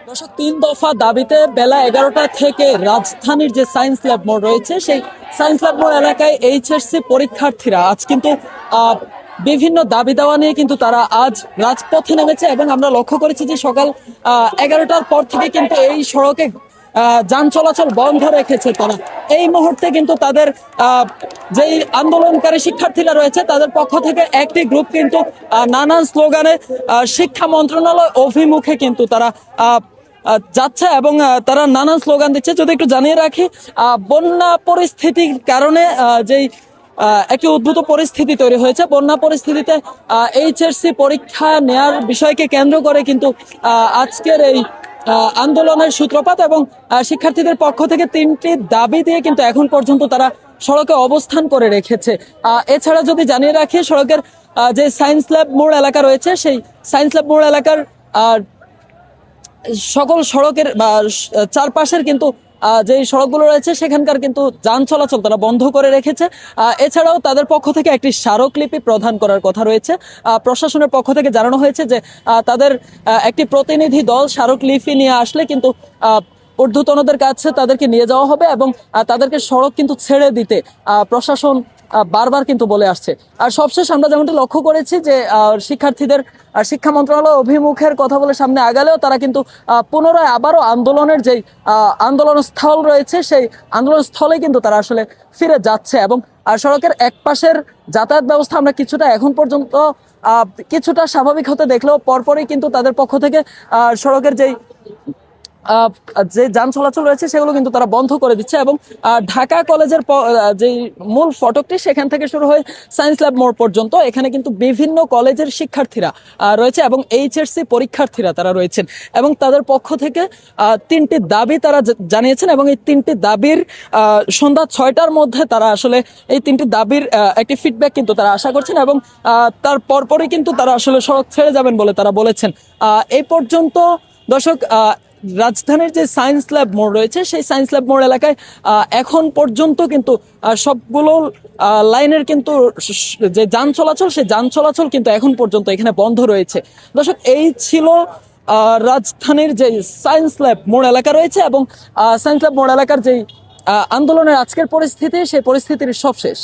দর্শক, 3 দফা দাবিতে বেলা 11টা থেকে রাজধানীর যে সায়েন্স ল্যাব মোড় রয়েছে সেই সায়েন্স ল্যাব মোড় এলাকায় এইচএসসি পরীক্ষার্থীরা আজ কিন্তু বিভিন্ন দাবি দেওয়া নিয়ে কিন্তু তারা আজ রাজপথে নেমেছে এবং আমরা লক্ষ্য করেছি যে সকাল 11টার পর থেকে কিন্তু এই সড়কে যান চলাচল বন্ধ রেখেছে তারা। এই মুহূর্তে কিন্তু তাদের যেই আন্দোলনকারী শিক্ষার্থীরা রয়েছে তাদের পক্ষ থেকে একটি গ্রুপ কিন্তু নানান স্লোগানে শিক্ষা মন্ত্রণালয় অভিমুখে কিন্তু তারা যাচ্ছে এবং তারা নানান স্লোগান দিচ্ছে। যদি একটু জানিয়ে রাখি, বন্যা পরিস্থিতির কারণে যেই একটি উদ্ভূত পরিস্থিতি তৈরি হয়েছে, বন্যা পরিস্থিতিতে এইচএসসি পরীক্ষা নেয়ার বিষয়কে কেন্দ্র করে কিন্তু আজকের এই আন্দোলনের সূত্রপাত এবং শিক্ষার্থীদের পক্ষ থেকে 3টি দাবি দিয়ে কিন্তু এখন পর্যন্ত তারা সড়কে অবস্থান করে রেখেছে। এছাড়া যদি জানিয়ে রাখি, সড়কের যে সায়েন্স ল্যাব মোড় এলাকা রয়েছে সেই সায়েন্স ল্যাব মোড় এলাকার সকল সড়কের চারপাশের কিন্তু যে সড়কগুলো রয়েছে সেখানকার কিন্তু যান চলাচল তারা বন্ধ করে রেখেছে। এছাড়াও তাদের পক্ষ থেকে একটি স্মারকলিপি প্রদান করার কথা রয়েছে। প্রশাসনের পক্ষ থেকে জানানো হয়েছে যে তাদের একটি প্রতিনিধি দল স্মারকলিপি নিয়ে আসলে কিন্তু ঊর্ধ্বতনদের কাছে তাদেরকে নিয়ে যাওয়া হবে এবং তাদেরকে সড়ক কিন্তু ছেড়ে দিতে প্রশাসন বারবার কিন্তু বলে আসছে। আর সবশেষ আমরা যেমনটি লক্ষ্য করেছি যে শিক্ষার্থীদের শিক্ষা মন্ত্রণালয় অভিমুখের কথা বলে সামনে আগালেও তারা কিন্তু পুনরায় আবারও আন্দোলনের যেই আন্দোলন স্থল রয়েছে সেই আন্দোলন স্থলে কিন্তু তারা আসলে ফিরে যাচ্ছে এবং সড়কের এক পাশের যাতায়াত ব্যবস্থা আমরা কিছুটা এখন পর্যন্ত কিছুটা স্বাভাবিক হতে দেখলেও পরপরই কিন্তু তাদের পক্ষ থেকে সড়কের যেই যে যান চলাচল রয়েছে সেগুলো কিন্তু তারা বন্ধ করে দিচ্ছে এবং ঢাকা কলেজের যে মূল ফটকটি সেখান থেকে শুরু হয়ে সায়েন্স ল্যাব মোড় পর্যন্ত এখানে কিন্তু বিভিন্ন কলেজের শিক্ষার্থীরা রয়েছে এবং এইচএসসি পরীক্ষার্থীরা তারা রয়েছেন এবং তাদের পক্ষ থেকে 3টি দাবি তারা জানিয়েছেন এবং এই 3টি দাবির সন্ধ্যা 6টার মধ্যে তারা আসলে এই 3টি দাবির একটি ফিডব্যাক কিন্তু তারা আশা করছেন এবং তার পরপরই কিন্তু তারা আসলে সড়ক ছেড়ে যাবেন বলে তারা বলেছেন। এই পর্যন্ত দর্শক, রাজধানীর যে সায়েন্স ল্যাব মোড় রয়েছে সেই সায়েন্স ল্যাব মোড় এলাকায় এখন পর্যন্ত কিন্তু সবগুলো লাইনের কিন্তু যে যান চলাচল সেই যান চলাচল কিন্তু এখন পর্যন্ত এখানে বন্ধ রয়েছে। দর্শক, এই ছিল রাজধানীর যে সায়েন্স ল্যাব মোড় এলাকা রয়েছে এবং সায়েন্স ল্যাব মোড় এলাকার যেই আন্দোলনের আজকের পরিস্থিতি সেই পরিস্থিতির সবশেষ।